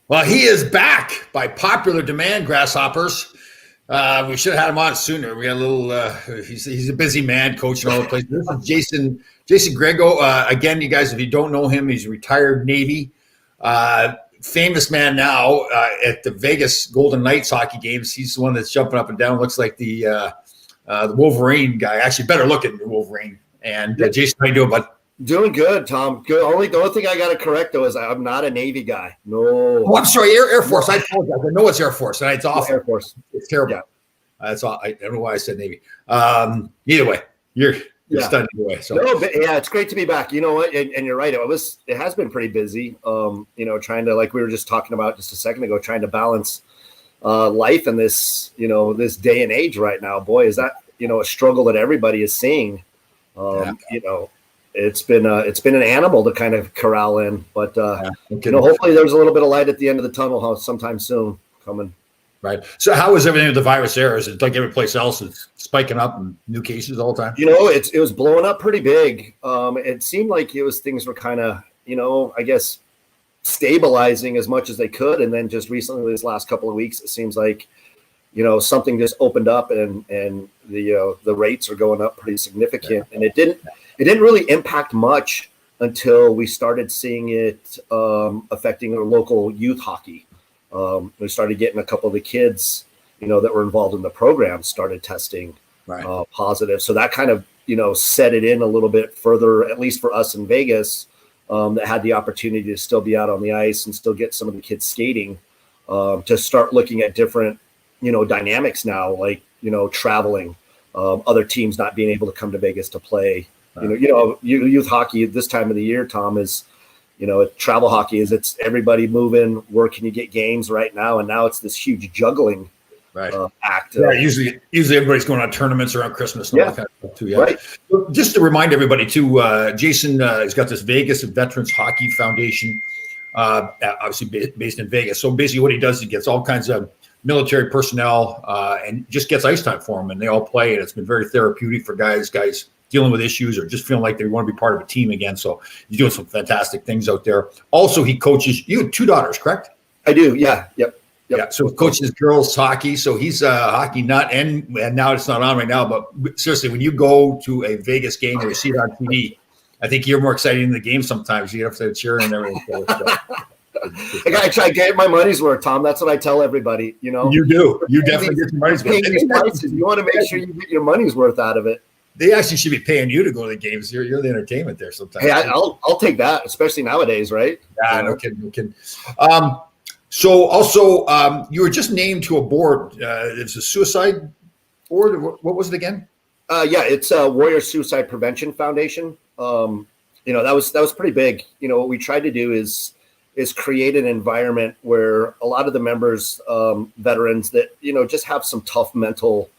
Well, he is back by popular demand, Grasshoppers. We should have had him on sooner. We got a little. He's a busy man, coaching all the places. This is Jason Grego. Again, you guys, if you don't know him, he's a retired Navy, famous man now at the Vegas Golden Knights hockey games. He's the one that's jumping up and down. Looks like the Wolverine guy. Actually, better looking than Wolverine. And Jason, how you doing, bud? Doing good, Tom. Good. The only thing I got to correct though is I'm not a Navy guy. No. Oh, I'm sorry, Air Force. I apologize. I know it's Air Force, and it's awful. Air Force. It's terrible. Yeah. That's all. I don't know why I said Navy. Either way, you're stunned either way. So no, but yeah, it's great to be back. You know what? And you're right. It has been pretty busy. Trying to, like we were just talking about just a second ago, trying to balance life in this, this day and age right now. Boy, is that a struggle that everybody is seeing. It's been an animal to kind of corral in, but hopefully there's a little bit of light at the end of the tunnel sometime soon coming. Right. So how is everything with the virus there? Is it like every place else? It's spiking up and new cases all the time? It was blowing up pretty big. It seemed like things were kind of, I guess, stabilizing as much as they could. And then just recently, this last couple of weeks, it seems like, something just opened up and the rates are going up pretty significant. And it didn't really impact much until we started seeing it affecting our local youth hockey. We started getting a couple of the kids, that were involved in the program started testing positive. So that kind of, set it in a little bit further, at least for us in Vegas, that had the opportunity to still be out on the ice and still get some of the kids skating, to start looking at different, dynamics now, like, traveling, other teams not being able to come to Vegas to play. Youth hockey at this time of the year, Tom, is, travel hockey it's everybody moving. Where can you get games right now? And now it's this huge juggling act. Usually everybody's going on tournaments around Christmas and all that kind of stuff too. Yeah. Right. So just to remind everybody too, Jason has got this Vegas Veterans Hockey Foundation, obviously based in Vegas. So basically what he does, he gets all kinds of military personnel and just gets ice time for them, and they all play. And it's been very therapeutic for guys dealing with issues or just feeling like they want to be part of a team again. So he's doing some fantastic things out there. Also, he coaches. You have 2 daughters, correct? I do. Yeah. Yep. Yeah. So coaches girls hockey. So he's a hockey nut, and now it's not on right now. But seriously, when you go to a Vegas game or you see it on TV, I think you're more excited in the game sometimes. You have to cheer and everything. I gotta try to get my money's worth, Tom. That's what I tell everybody. You do. You definitely get your money's worth. You want to make sure you get your money's worth out of it. They actually should be paying you to go to the games. You're the entertainment there sometimes. Hey, I'll take that, especially nowadays, right? Yeah, no kidding. So also, you were just named to a board. It's a suicide board. What was it again? It's a Warrior Suicide Prevention Foundation. That was pretty big. What we tried to do is create an environment where a lot of the members, veterans that just have some tough mental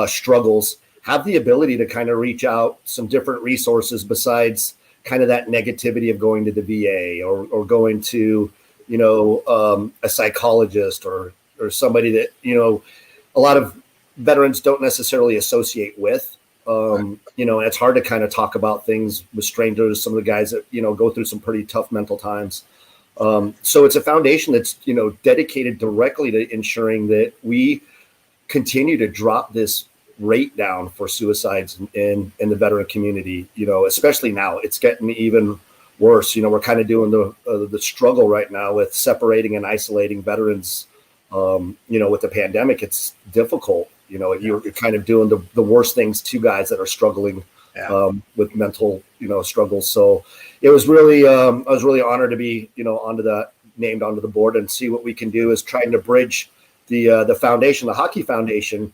struggles, have the ability to kind of reach out some different resources besides kind of that negativity of going to the VA or going to, a psychologist or somebody that, a lot of veterans don't necessarily associate with, and it's hard to kind of talk about things with strangers, some of the guys that, go through some pretty tough mental times. So it's a foundation that's, dedicated directly to ensuring that we continue to drop this rate down for suicides in the veteran community, especially now. It's getting even worse. We're kind of doing the struggle right now with separating and isolating veterans, with the pandemic. It's difficult. You're kind of doing the worst things to guys that are struggling with mental, struggles. So it was really, I was really honored to be, named onto the board and see what we can do is trying to bridge the foundation, the hockey foundation,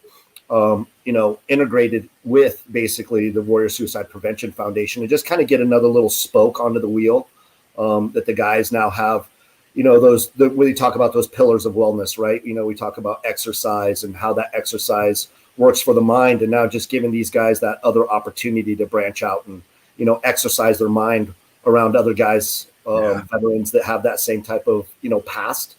integrated with basically the Warrior Suicide Prevention Foundation, and just kind of get another little spoke onto the wheel, that the guys now have, when we talk about those pillars of wellness, right? We talk about exercise and how that exercise works for the mind, and now just giving these guys that other opportunity to branch out and, exercise their mind around other guys, veterans that have that same type of, past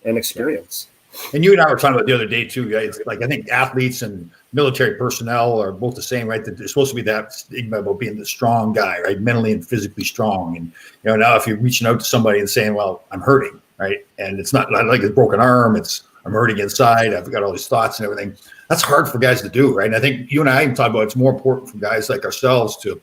and experience. And you and I were talking about the other day too, guys. Like I think athletes and military personnel are both the same, right? That there's supposed to be that stigma about being the strong guy, right? Mentally and physically strong. And now if you're reaching out to somebody and saying, "Well, I'm hurting," right? And it's not like a broken arm. It's I'm hurting inside. I've got all these thoughts and everything. That's hard for guys to do, right? And I think you and I can talk about it's more important for guys like ourselves to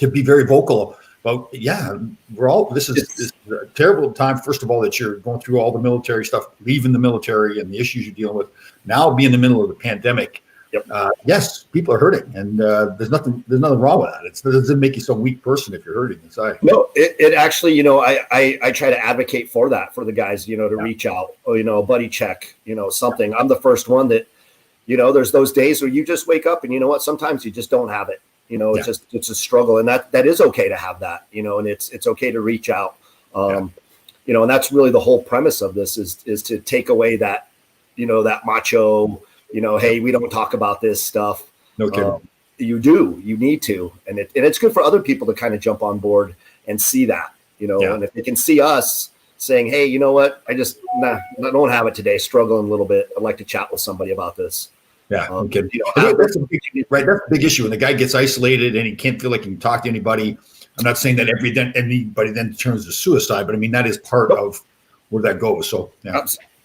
be very vocal about, this is a terrible time. First of all, that you're going through all the military stuff, leaving the military and the issues you're dealing with. Now be in the middle of the pandemic. Yes, people are hurting, and there's nothing wrong with that. It doesn't make you some weak person if you're hurting inside. No, it actually, I try to advocate for that, for the guys, to reach out, a buddy check, something. I'm the first one that, there's those days where you just wake up and you know what, sometimes you just don't have it. It's a struggle, and that is okay to have that, and it's okay to reach out. And that's really the whole premise of this is to take away that, that macho, hey, we don't talk about this stuff. No kidding. You need to, and it's good for other people to kind of jump on board and see that, and if they can see us saying, hey, you know what, I don't have it today, struggling a little bit. I'd like to chat with somebody about this. Yeah, that's a big issue. When the guy gets isolated and he can't feel like he can talk to anybody. I'm not saying that anybody then turns to suicide, but I mean, that is part of where that goes. So,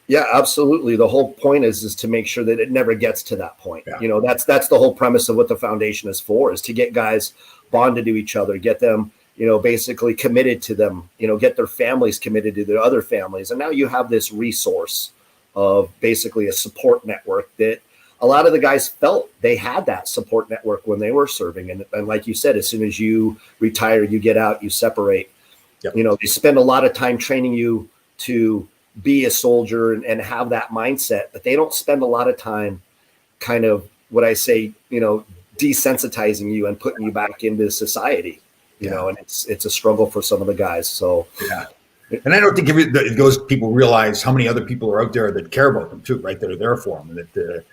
yeah, absolutely. The whole point is to make sure that it never gets to that point. Yeah. That's the whole premise of what the foundation is for, is to get guys bonded to each other, get them, basically committed to them, get their families committed to their other families. And now you have this resource of basically a support network that a lot of the guys felt they had that support network when they were serving. And like you said, as soon as you retire, you get out, you separate. Yep. They spend a lot of time training you to be a soldier and have that mindset, but they don't spend a lot of time kind of what I say, desensitizing you and putting you back into society, and it's a struggle for some of the guys. So, and I don't think those people realize how many other people are out there that care about them too, right? That are there for them. And that,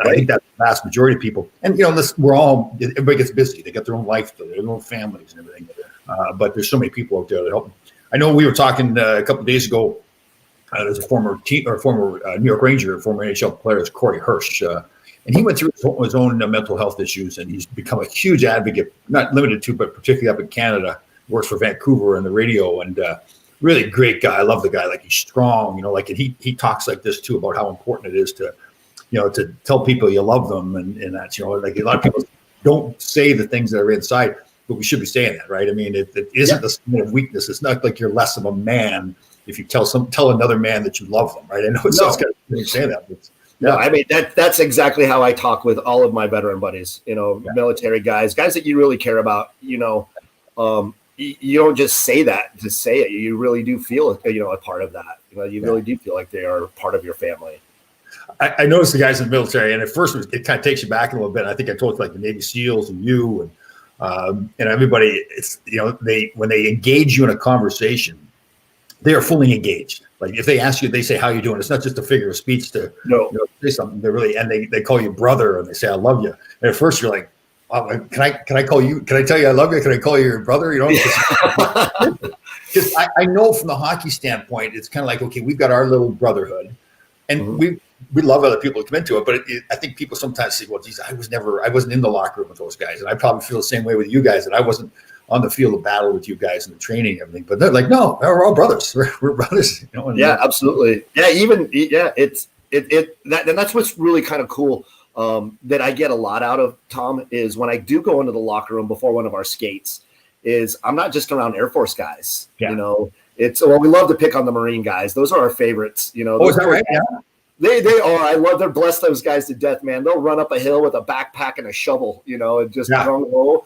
I think that's the vast majority of people. And, everybody gets busy. They got their own life, their own families and everything. But there's so many people out there that help them. I know we were talking a couple of days ago. There's a former New York Ranger, former NHL player, is Corey Hirsch. And he went through his own mental health issues, and he's become a huge advocate, not limited to, but particularly up in Canada. Works for Vancouver and the radio, and really great guy. I love the guy. Like, he's strong, and he talks like this too about how important it is to, to tell people you love them, and that, like a lot of people don't say the things that are inside, but we should be saying that, right? I mean, it isn't a sign of weakness. It's not like you're less of a man if you tell another man that you love them, right? I know it sounds kind of saying that, but no, I mean, that's exactly how I talk with all of my veteran buddies, military guys that you really care about. You don't just say that to say it. You really do feel, a part of that. You really do feel like they are part of your family. I noticed the guys in the military, and at first it kind of takes you back a little bit. I think I told like the Navy SEALs and you and everybody. It's when they engage you in a conversation, they are fully engaged. Like, if they ask you, they say, how you doing? It's not just a figure of speech to say something. They're really, and they call you brother, and they say, I love you. And at first you're like, oh, can I call you? Can I tell you I love you? Can I call you your brother? Because I know from the hockey standpoint, it's kind of like, okay, we've got our little brotherhood, and we love other people to come into it. But I think people sometimes say, well, geez, I wasn't in the locker room with those guys. And I probably feel the same way with you guys, that I wasn't on the field of battle with you guys and the training and everything. But they're like, no, we're all brothers. We're brothers. Absolutely. And that's what's really kind of cool. That I get a lot out of, Tom, is when I do go into the locker room before one of our skates, is I'm not just around Air Force guys. We love to pick on the Marine guys. Those are our favorites. Oh, is that right? Yeah. They are. They're blessed, those guys to death, man. They'll run up a hill with a backpack and a shovel, and just gung ho.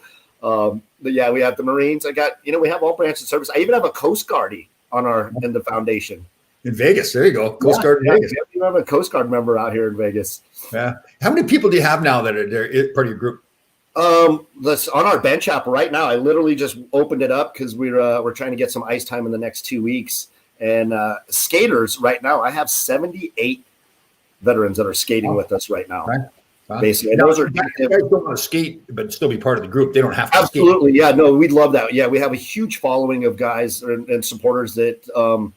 But yeah, we have the Marines. We have all branches of service. I even have a Coast Guardie in the foundation. In Vegas, there you go. Coast Guard in Vegas. You have a Coast Guard member out here in Vegas. Yeah. How many people do you have now that are part of your group? Let's on our bench app right now. I literally just opened it up because we're trying to get some ice time in the next 2 weeks. And skaters right now, I have 78 veterans that are skating with us right now. Right. Basically, now, those are guys don't want to skate, but still be part of the group. They don't have to. Absolutely, skate. Yeah. No, we'd love that. Yeah, we have a huge following of guys and supporters that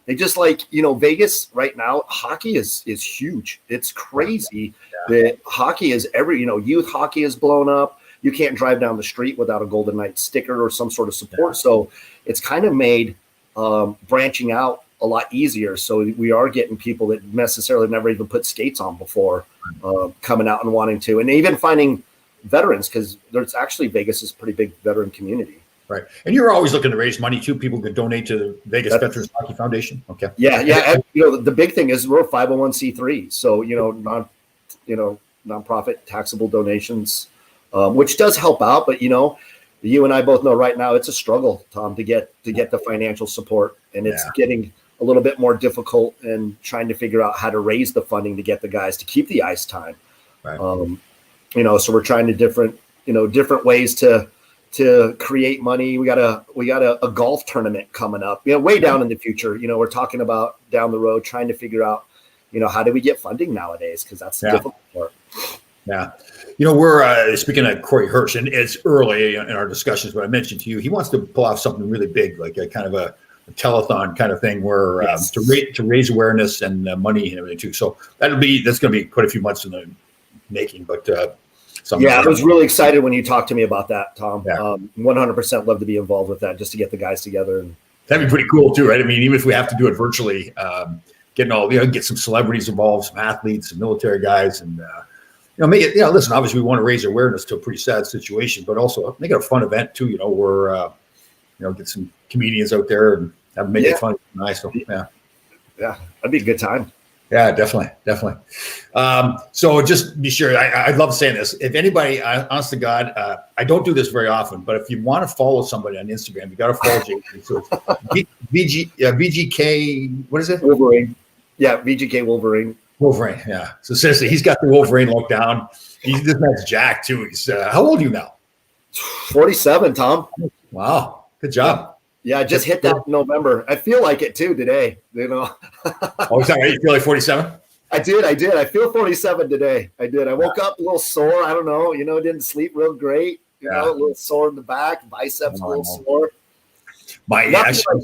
they just like, Vegas right now. Hockey is huge. It's crazy that hockey is youth hockey is blown up. You can't drive down the street without a Golden Knights sticker or some sort of support. So it's kind of made branching out a lot easier. So we are getting people that necessarily never even put skates on before coming out and wanting to, and even finding veterans, because there's actually Vegas is a pretty big veteran community. Right. And you're always looking to raise money too. People can donate to the Vegas Veterans Hockey Foundation. Okay. Yeah. And, the big thing is we're 501c3. So, nonprofit taxable donations, which does help out. But, you and I both know right now it's a struggle, Tom, to get the financial support. And it's getting a little bit more difficult and trying to figure out how to raise the funding to get the guys to keep the ice time. Right. So we're trying to different ways to create money. We got a golf tournament coming up, way down in the future. We're talking about down the road, trying to figure out, how do we get funding nowadays? Because that's the difficult part. Yeah. We're speaking of Corey Hirsch, and it's early in our discussions, but I mentioned to you, he wants to pull off something really big, like a kind of a telethon kind of thing where to raise awareness and money and everything too. So that's going to be quite a few months in the making, but I was really excited when you talked to me about that, Tom. 100% love to be involved with that, just to get the guys together. And that'd be pretty cool too, right? I mean, even if we have to do it virtually, get some celebrities involved, some athletes, some military guys, and make it. Listen, obviously we want to raise awareness to a pretty sad situation, but also make it a fun event too. Where get some comedians out there and make it fun, nice. So, that'd be a good time. Yeah, definitely. So just be sure, I love saying this. If anybody, honest to God, I don't do this very often, but if you want to follow somebody on Instagram, you got to follow Jason. So it's VGK, what is it? Wolverine. Yeah, VGK Wolverine. Wolverine, yeah. So seriously, he's got the Wolverine look down. This man's jacked too. He's, how old are you now? 47, Tom. Wow, good job. Yeah, I just hit that in November. I feel like it too today. Oh, is that right? You feel like 47? I did. I feel 47 today. I did. I woke up a little sore. I don't know. Didn't sleep real great. A little sore in the back, biceps a little sore. Like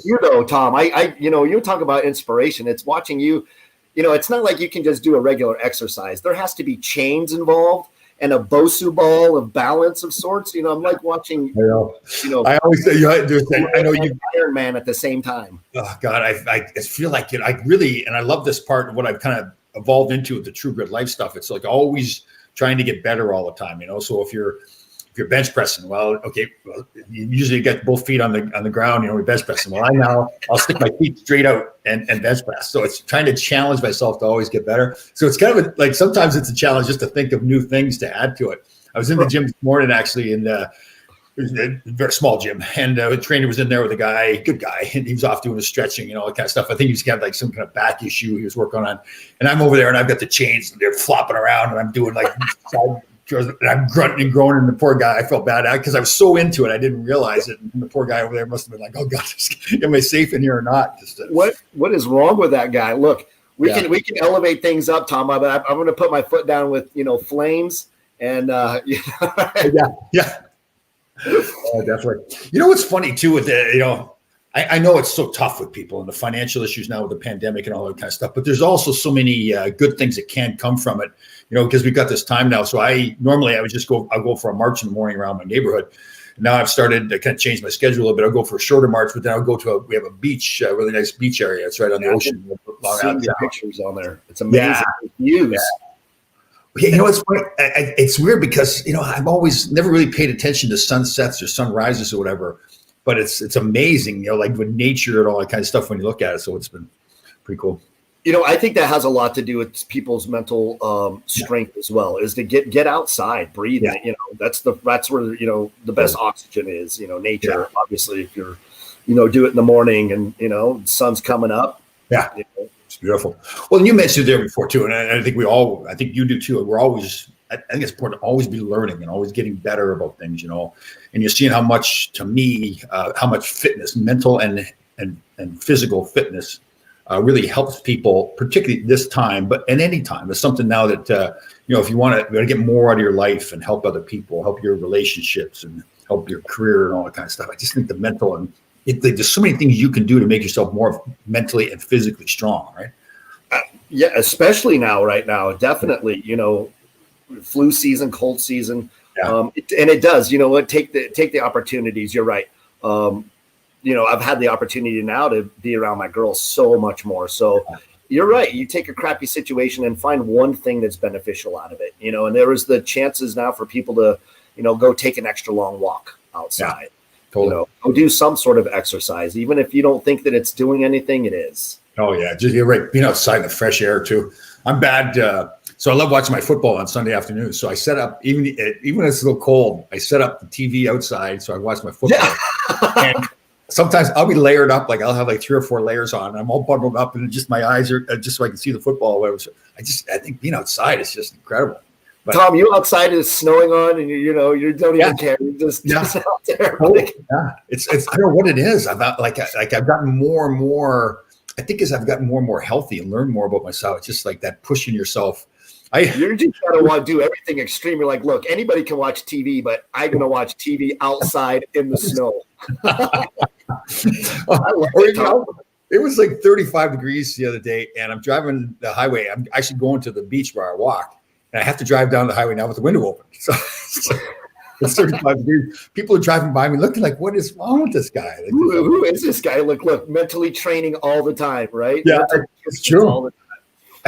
you though, Tom. You talk about inspiration. It's watching you. It's not like you can just do a regular exercise. There has to be chains involved and a Bosu ball of balance of sorts. I'm like watching. I always say, I know you Iron Man at the same time. Oh God, I feel like it. I really, and I love this part of what I've kind of evolved into with the True Grit Life stuff. It's like always trying to get better all the time. So if you're bench pressing, you usually get both feet on the ground. You're bench pressing. Well, I'll stick my feet straight out and bench press. So it's trying to challenge myself to always get better. So it's kind of like sometimes it's a challenge just to think of new things to add to it. I was in the gym this morning actually, and it was a very small gym, and the trainer was in there with a guy, good guy, and he was off doing his stretching and all that kind of stuff. I think he was got like some kind of back issue he was working on, and I'm over there and I've got the chains and they're flopping around and I'm doing like and I'm grunting and groaning, and the poor guy, I felt bad because I was so into it, I didn't realize it. And the poor guy over there must have been like, "Oh God, am I safe in here or not?" What is wrong with that guy? Look, we can elevate things up, Tom. But I'm going to put my foot down with flames and definitely. What's funny too with I know it's so tough with people and the financial issues now with the pandemic and all that kind of stuff, but there's also so many good things that can come from it, because we've got this time now. So I'll go for a march in the morning around my neighborhood. Now I've started to kind of change my schedule a little bit. I'll go for a shorter march, but then I'll go we have a beach, a really nice beach area. It's right on the ocean. Seeing the pictures on there. It's amazing views. Yeah. It's funny. It's weird because, I've always never really paid attention to sunsets or sunrises or whatever. But it's amazing, like with nature and all that kind of stuff when you look at it. So it's been pretty cool. I think that has a lot to do with people's mental strength as well, is to get outside, breathe. Yeah. That's where, the best oxygen is, nature. Yeah. Obviously, if you're, do it in the morning and, the sun's coming up. Yeah. It's beautiful. Well, and you mentioned it there before too. And I think I think you do too. We're always, I think it's important to always be learning and always getting better about things, and you're seeing how much, to me, how much fitness, mental and physical fitness really helps people, particularly this time, but at any time. It's something now that, if you want to get more out of your life and help other people, help your relationships and help your career and all that kind of stuff. I just think the mental and there's so many things you can do to make yourself more mentally and physically strong, right? Yeah, especially right now, definitely, flu season, cold season. Yeah. And it does, take the opportunities. You're right. I've had the opportunity now to be around my girls so much more. So you're right. You take a crappy situation and find one thing that's beneficial out of it, and there is the chances now for people to, go take an extra long walk outside, totally. Go do some sort of exercise, even if you don't think that it's doing anything, it is. Oh yeah. You're right. Being outside in the fresh air too. I'm bad. So I love watching my football on Sunday afternoons. So I set up, even when it's a little cold, I set up the TV outside so I watch my football. Yeah. And sometimes I'll be layered up, like I'll have like 3 or 4 layers on. And I'm all bundled up, and just my eyes are just so I can see the football. Or whatever. I think being outside is just incredible. But, Tom, you outside, it's snowing on, and you don't even care. You're just out there. Yeah, it's I don't know what it is. I've gotten more and more. I think as I've gotten more and more healthy and learned more about myself, it's just like that pushing yourself. You're just gonna want to do everything extreme. You're like, look, anybody can watch TV, but I'm gonna watch TV outside in the snow. It was like 35 degrees the other day, and I'm driving the highway. I'm actually going to the beach where I walk, and I have to drive down the highway now with the window open. So it's 35 degrees. People are driving by me looking like, what is wrong with this guy? Like, who is this guy? Look, mentally training all the time, right? Yeah, it's true.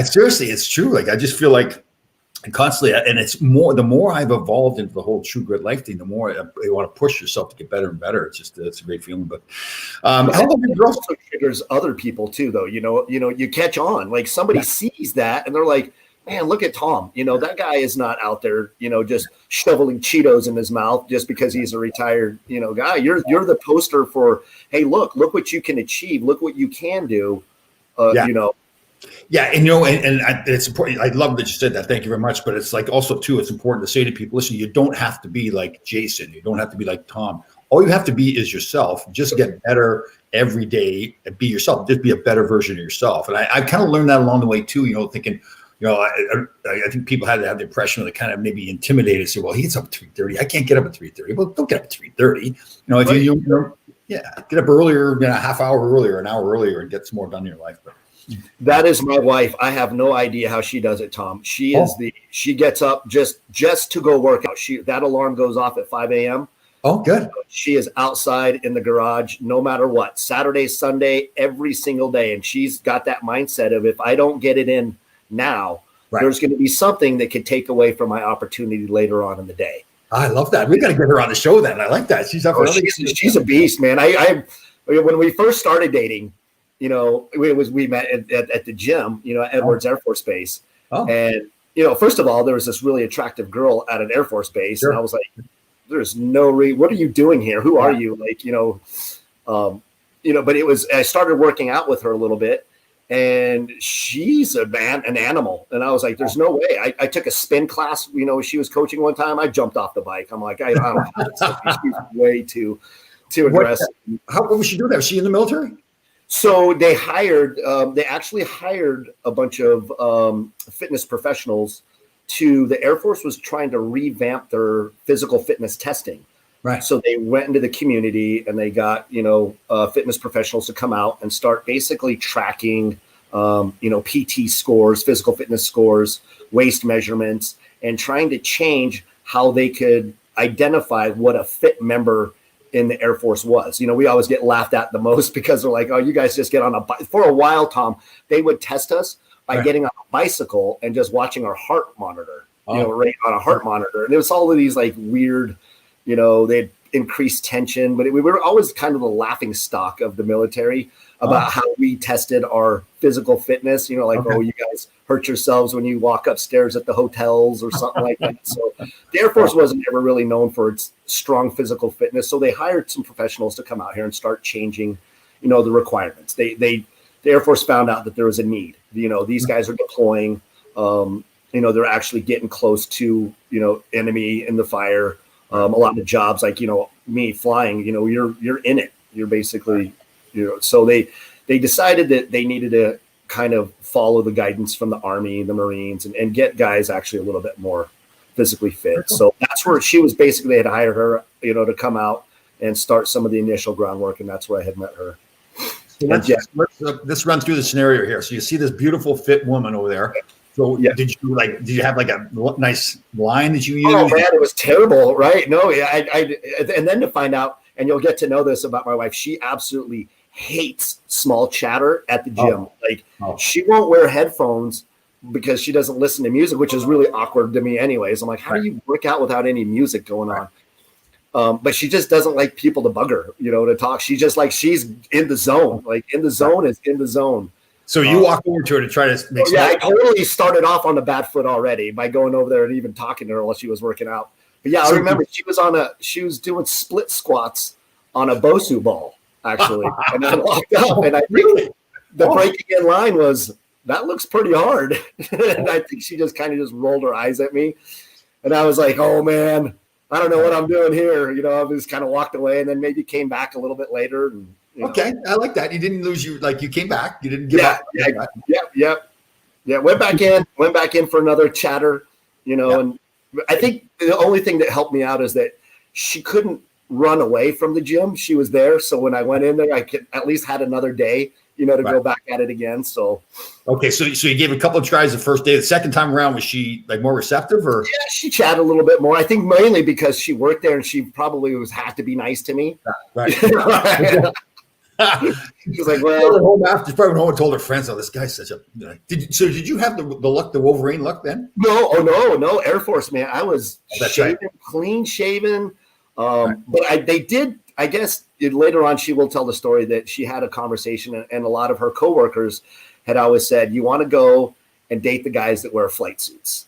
Seriously, it's true. Like, I just feel like constantly, and it's more, the more I've evolved into the whole True Grit life thing, the more you want to push yourself to get better and better. It's just, it's a great feeling. But it also triggers other people too, though. You catch on, like somebody sees that and they're like, man, look at Tom. That guy is not out there, just shoveling Cheetos in his mouth just because he's a retired, guy. You're the poster for, hey, look what you can achieve. Look what you can do. Yeah, and it's important. I love that you said that. Thank you very much. But it's like also too, it's important to say to people, listen, you don't have to be like Jason. You don't have to be like Tom. All you have to be is yourself. Just get better every day and be yourself. Just be a better version of yourself. And I kind of learned that along the way too. Thinking, I think people had to have the impression that kind of maybe intimidated. Say, well, he gets up at 3:30. I can't get up at 3:30. Well, don't get up at 3:30. If get up earlier, a half hour earlier, an hour earlier, and get some more done in your life. But that is my wife. I have no idea how she does it, Tom. She gets up just to go work out. That alarm goes off at 5 a.m. Oh, good. She is outside in the garage no matter what, Saturday, Sunday, every single day. And she's got that mindset of, if I don't get it in now, there's going to be something that could take away from my opportunity later on in the day. I love that. We got to get her on the show then. I like that. She's up. She's a beast, man. When we first started dating, we met at the gym, Edwards Air Force Base. Oh. And, first of all, there was this really attractive girl at an Air Force base. Sure. And I was like, there's no what are you doing here? Who are you? But I started working out with her a little bit, and she's an animal. And I was like, there's no way. I took a spin class, she was coaching one time. I jumped off the bike. I'm like, I don't know. She's way too aggressive. What was she doing that? Was she in the military? So they actually hired a bunch of fitness professionals the Air Force was trying to revamp their physical fitness testing. Right. So they went into the community and they got, fitness professionals to come out and start basically tracking, PT scores, physical fitness scores, waist measurements, and trying to change how they could identify what a fit member in the Air Force was. We always get laughed at the most because they're like, oh, you guys just get on a bike. For a while, Tom, they would test us by getting on a bicycle and just watching our heart monitor, right on a heart monitor. And it was all of these like weird, they'd increase tension, but we were always kind of the laughing stock of the military about how we tested our physical fitness, oh, you guys hurt yourselves when you walk upstairs at the hotels or something like that. So the Air Force wasn't ever really known for its strong physical fitness. So they hired some professionals to come out here and start changing, the requirements. The Air Force found out that there was a need. These guys are deploying. They're actually getting close to, enemy in the fire. A lot of jobs like, me flying, you're in it. You're basically, so they decided that they needed to kind of follow the guidance from the Army, the Marines, and get guys actually a little bit more physically fit. So that's where she was basically, they had hired her, to come out and start some of the initial groundwork. And that's where I had met her. Let's run through the scenario here. So you see this beautiful fit woman over there. So did you have like a nice line that you used? Oh man, it was terrible, right? No, I and then to find out and you'll get to know this about my wife. She absolutely hates small chatter at the gym. She won't wear headphones because she doesn't listen to music, which is really awkward to me anyways. I'm like, how do you work out without any music going on? But she just doesn't like people to bug her, to talk. She just she's in the zone. Like in the zone is in the zone. So you walk over to her to try to make I totally started off on the bad foot already by going over there and even talking to her while she was working out. But I remember she was doing split squats on a Bosu ball, actually. And I walked up and I think the breaking in line was, that looks pretty hard. And I think she just kind of just rolled her eyes at me. And I was like, oh man, I don't know what I'm doing here. I just kind of walked away and then maybe came back a little bit later. And, okay. I like that. You didn't lose you came back. You didn't give up. Yeah. Went back in for another chatter, and I think the only thing that helped me out is that she couldn't run away from the gym. She was there. So when I went in there, I could at least had another day, to go back at it again. So, okay. So you gave a couple of tries the first day. The second time around, was she more receptive or? Yeah, she chatted a little bit more. I think mainly because she worked there and she probably had to be nice to me. Right. She was like, well, home after, she probably went home and told her friends, "Oh, this guy's such a." Did you have the look, the Wolverine look then? No, Air Force man. I was shaven, clean shaven. But they did. I guess later on she will tell the story that she had a conversation, and a lot of her coworkers had always said, "You want to go and date the guys that wear flight suits."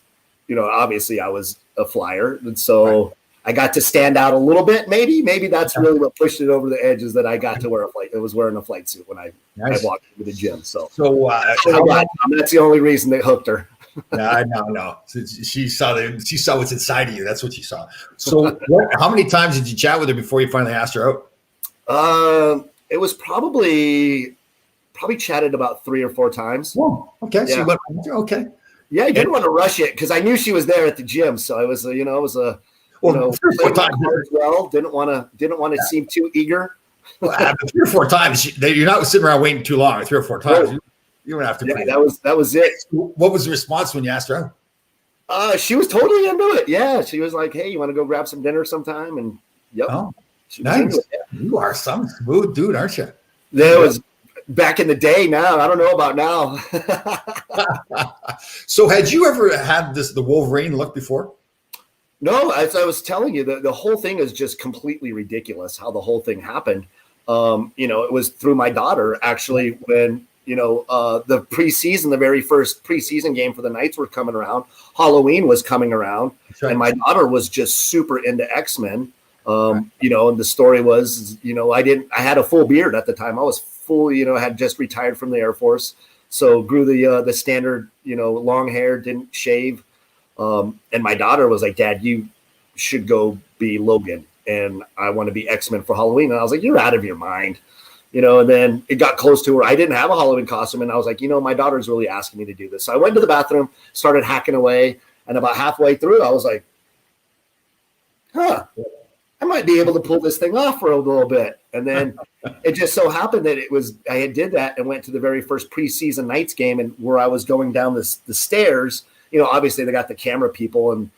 Obviously I was a flyer, and so. Right. I got to stand out a little bit. Maybe that's really what pushed it over the edge, is that I got to wear wearing a flight suit when I walked into the gym. So that's the only reason they hooked her. No. She saw what's inside of you. That's what she saw. So how many times did you chat with her before you finally asked her out? It was probably chatted about 3 or 4 times. Whoa. Okay. Yeah. So okay. Yeah, I didn't want to rush it because I knew she was there at the gym. So it was, it was a. Well, 3 or 4 times. Well, didn't want to seem too eager. 3 or 4 times. You're not sitting around waiting too long. 3 or 4 times. Right. You don't have to. Yeah, that was it. What was the response when you asked her out? She was totally into it. Yeah, she was like, "Hey, you want to go grab some dinner sometime?" And yep. Oh, nice. You are some smooth dude, aren't you? There was back in the day. Now I don't know about now. So, had you ever had the Wolverine look before? No, as I was telling you, the whole thing is just completely ridiculous how the whole thing happened. It was through my daughter, actually, when, the preseason, the very first preseason game for the Knights were coming around. Halloween was coming around, right. And my daughter was just super into X-Men. And the story was, I had a full beard at the time. I was fully, had just retired from the Air Force. So grew the standard, long hair, didn't shave. And my daughter was like, "Dad, you should go be Logan, and I want to be X-Men for Halloween." And I was like, "You're out of your mind." And then it got close to where I didn't have a Halloween costume. And I was like, my daughter's really asking me to do this. So I went to the bathroom, started hacking away. And about halfway through, I was like, I might be able to pull this thing off for a little bit. And then it just so happened that I did that and went to the very first preseason Knights game, and where I was going down the stairs. Obviously they got the camera people, and,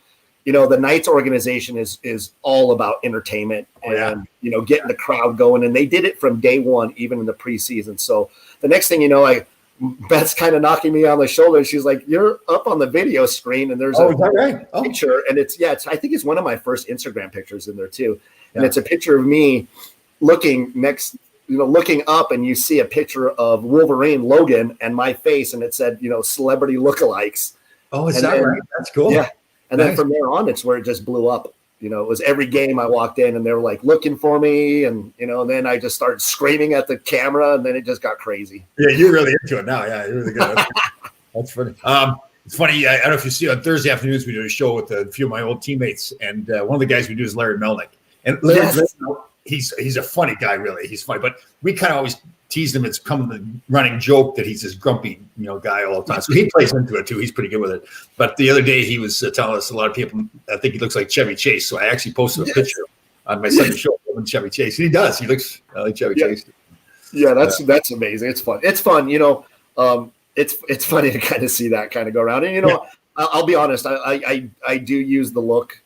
the Knights organization is all about entertainment and, getting the crowd going. And they did it from day one, even in the preseason. So the next thing you know, Beth's kind of knocking me on the shoulder. And she's like, "You're up on the video screen." And there's a picture. And I think it's one of my first Instagram pictures in there too. And it's a picture of me looking up, and you see a picture of Wolverine, Logan, and my face. And it said, celebrity lookalikes. Oh, is that right? That's cool. Yeah. And then from there on, it's where it just blew up. It was every game I walked in and they were like looking for me. And, and then I just started screaming at the camera, and then it just got crazy. Yeah, you're really into it now. Yeah, you're really good. That's funny. It's funny. I don't know if you see on Thursday afternoons, we do a show with a few of my old teammates. And one of the guys we do is Larry Melnick. And Larry, he's a funny guy, really. He's funny. But we kind of always teased him. It's come the running joke that he's this grumpy, guy all the time. So he plays into it too. He's pretty good with it. But the other day he was telling us, a lot of people, I think he looks like Chevy Chase. So I actually posted a picture on my Sunday show of Chevy Chase. And he does. He looks like Chevy Chase. Yeah, that's amazing. It's fun. It's fun. It's funny to kind of see that kind of go around. And I'll be honest. I do use the look,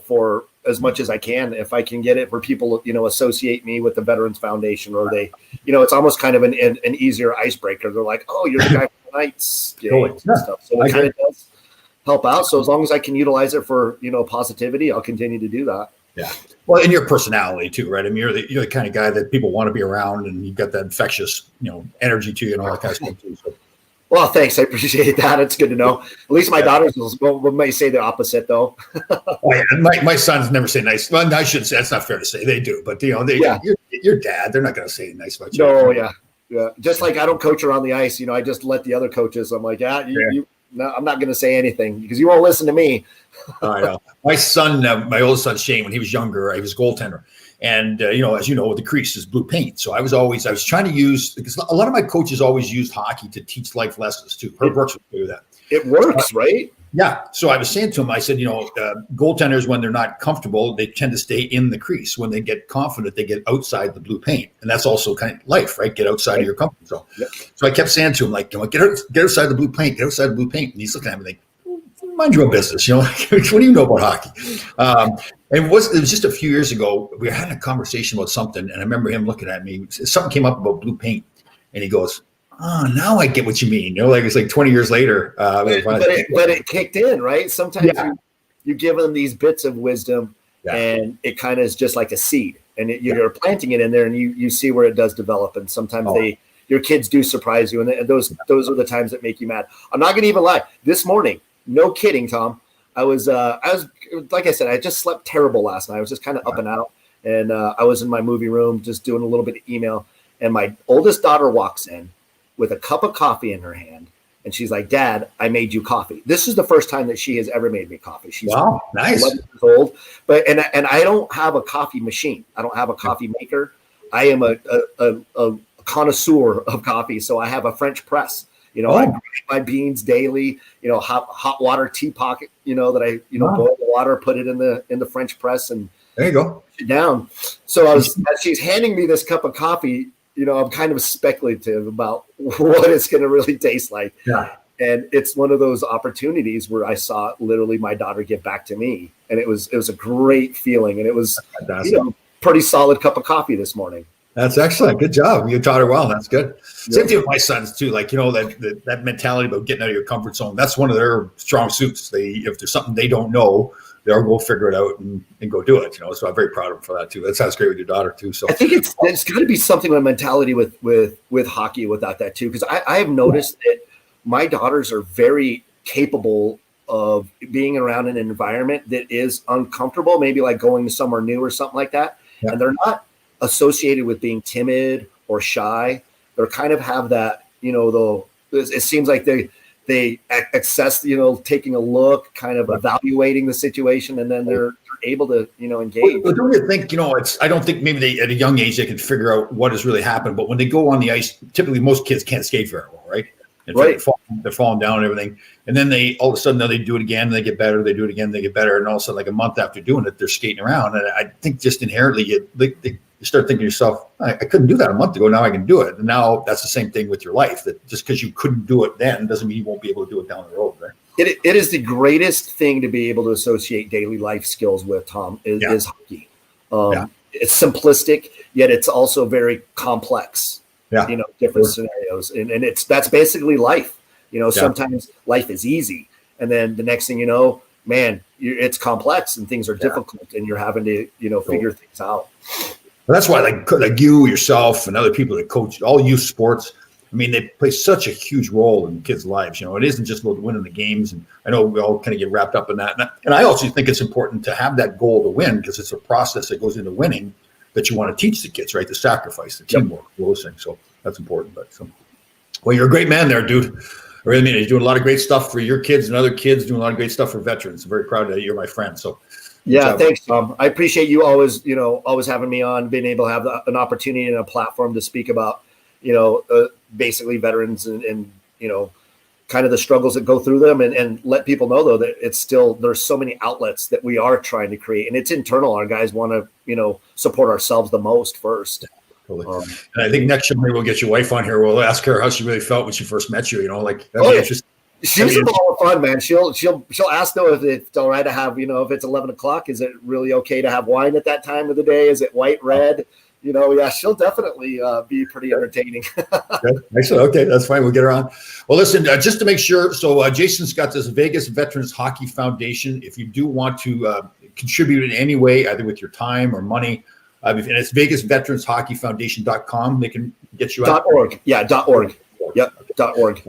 for as much as I can. If I can get it where people, associate me with the Veterans Foundation, or they, it's almost kind of an easier icebreaker. They're like, oh, you're the guy from the Knights games and stuff. So it kind of does help out. So as long as I can utilize it for, positivity, I'll continue to do that. Yeah. Well, and your personality too, right? I mean, you're the kind of guy that people want to be around, and you've got that infectious, energy to you and all that kind of stuff too. So. Well, thanks. I appreciate that. It's good to know. At least my daughters may say the opposite, though. Oh, yeah. My sons never say nice. Well, I shouldn't say. That's not fair to say. They do, but your dad, they're not going to say nice about you. No, yeah. Just like I don't coach around the ice. I just let the other coaches. I'm like, no, I'm not going to say anything because you won't listen to me. I know. My son, my oldest son Shane, when he was younger, he was a goaltender. And, as you know, with the crease is blue paint. So I was trying to use, because a lot of my coaches always used hockey to teach life lessons too. Herb Brooks would do that. It works, right? Yeah. So I was saying to him, I said, goaltenders, when they're not comfortable, they tend to stay in the crease. When they get confident, they get outside the blue paint. And that's also kind of life, right? Get outside of your comfort zone. Yep. So I kept saying to him, like, get outside the blue paint, get outside the blue paint. And he's looking at me like, mind your own business, what do you know about hockey? And it was just a few years ago, we were having a conversation about something, and I remember him looking at me. Something came up about blue paint, and he goes, "Oh, now I get what you mean." It's like 20 years later. But it kicked in, right? Sometimes you give them these bits of wisdom, and it kind of is just like a seed, and you're planting it in there, and you see where it does develop. And sometimes your kids do surprise you, and those are the times that make you mad. I'm not going to even lie. This morning, no kidding, Tom. I was like I said, I just slept terrible last night. I was just kind of up and out, and I was in my movie room just doing a little bit of email, and my oldest daughter walks in with a cup of coffee in her hand, and she's like, "Dad, I made you coffee." This is the first time that she has ever made me coffee. She's nice. 11 years old, but and I don't have a coffee machine. I don't have a coffee maker. I am a connoisseur of coffee, so I have a French press. I grind my beans daily, hot water teapot, that I, boil the water, put it in the French press, and there you go. Push it down. So as she's handing me this cup of coffee, I'm kind of speculative about what it's going to really taste like. Yeah. And it's one of those opportunities where I saw literally my daughter give back to me. And it was a great feeling. And it was, pretty solid cup of coffee this morning. That's excellent. Good job. You taught her well. That's good. Same thing with my sons too. Like, that mentality about getting out of your comfort zone. That's one of their strong suits. If there's something they don't know, they'll go figure it out and go do it. So I'm very proud of them for that too. That sounds great with your daughter too. So I think it's got to be something with a mentality with hockey without that too. Because I have noticed that my daughters are very capable of being around an environment that is uncomfortable, maybe like going to somewhere new or something like that. Yeah. And they're not associated with being timid or shy. They kind of have that, it seems like they access, taking a look, kind of evaluating the situation, and then they're able to, engage. But don't you think, I don't think maybe at a young age they can figure out what has really happened, but when they go on the ice, typically most kids can't skate very well, right? Right. They're falling down and everything. And then all of a sudden, they do it again, and they get better. They do it again, they get better. And all of a sudden, like a month after doing it, they're skating around. And I think just inherently, you start thinking to yourself, I couldn't do that a month ago. Now I can do it. And now that's the same thing with your life, that just because you couldn't do it then doesn't mean you won't be able to do it down the road, right? It is the greatest thing to be able to associate daily life skills with, Tom, is hockey. It's simplistic, yet it's also very complex. Yeah. Different scenarios. And that's basically life. Sometimes life is easy. And then the next thing you know, man, it's complex and things are difficult, and you're having to, figure things out. Well, that's why like you, yourself, and other people that coach all youth sports, I mean, they play such a huge role in kids' lives. It isn't just about winning the games. And I know we all kind of get wrapped up in that. And I also think it's important to have that goal to win, because it's a process that goes into winning that you want to teach the kids, right? The sacrifice, the teamwork, those things. So that's important. Well, you're a great man there, dude. I really mean it. You're doing a lot of great stuff for your kids and other kids, doing a lot of great stuff for veterans. I'm very proud that you're my friend. So yeah, thanks, Tom. I appreciate you always having me on, being able to have an opportunity and a platform to speak about, basically veterans and kind of the struggles that go through them, and let people know, though, that it's still, there's so many outlets that we are trying to create, and it's internal. Our guys want to, support ourselves the most first. Totally. And I think next year maybe we'll get your wife on here. We'll ask her how she really felt when she first met you. That'd be interesting. She's a ball of fun, man. She'll ask though if it's all right to have, if it's 11 o'clock, is it really okay to have wine at that time of the day? Is it white, red? She'll definitely be pretty entertaining. Excellent. Okay, that's fine. We'll get her on. Well, listen, just to make sure. So Jason's got this Vegas Veterans Hockey Foundation. If you do want to contribute in any way, either with your time or money, and it's VegasVeteransHockeyFoundation.com. They can get you out. .org. Yeah, .org. Yep. .org.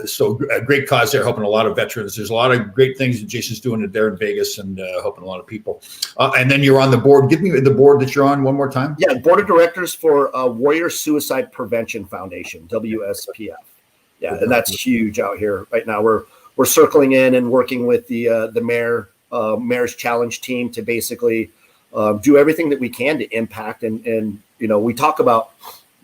So a great cause there, helping a lot of veterans. There's a lot of great things that Jason's doing there in Vegas and helping a lot of people. And then you're on the board. Give me the board that you're on one more time. Yeah, board of directors for Warrior Suicide Prevention Foundation, WSPF. Yeah, and that's huge out here right now. We're circling in and working with the mayor's challenge team to basically do everything that we can to impact and we talk about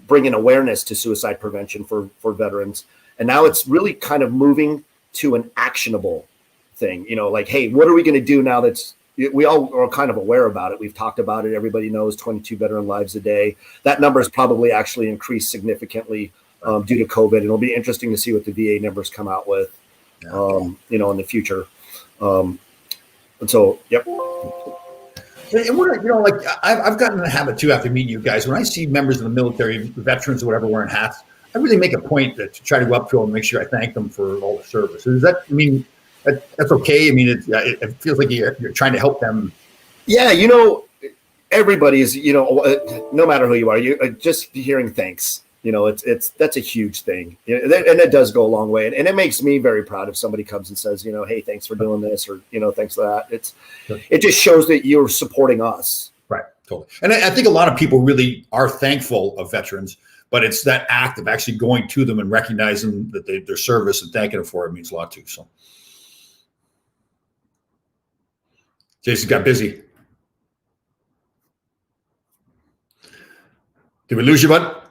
bringing awareness to suicide prevention for veterans. And now it's really kind of moving to an actionable thing, like, hey, what are we going to do now we all are kind of aware about it. We've talked about it. Everybody knows 22 veteran lives a day. That number has probably actually increased significantly due to COVID. And it'll be interesting to see what the VA numbers come out with, in the future. And so, yep. And I've gotten in the habit too after meeting you guys. When I see members of the military, veterans or whatever, wearing hats, I really make a point to try to go up to them and make sure I thank them for all the service. Does that mean that's okay? I mean, it feels like you're trying to help them. Yeah, everybody is, no matter who you are, you just hearing thanks. That's a huge thing, and it does go a long way, and it makes me very proud if somebody comes and says, hey, thanks for doing this, or thanks for that. It just shows that you're supporting us. Right, totally. And I think a lot of people really are thankful of veterans, but it's that act of actually going to them and recognizing that their service and thanking them for it means a lot too. So, Jason got busy. Did we lose you, bud?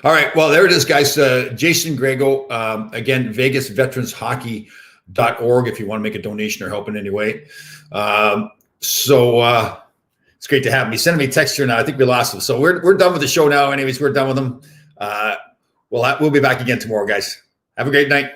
All right. Well, there it is, guys. Jason Grego, again, VegasVeteransHockey.org if you want to make a donation or help in any way. So it's great to have him. He's sending me a text here now. I think we lost him. So we're done with the show now. Anyways, we're done with him. We'll be back again tomorrow, guys. Have a great night.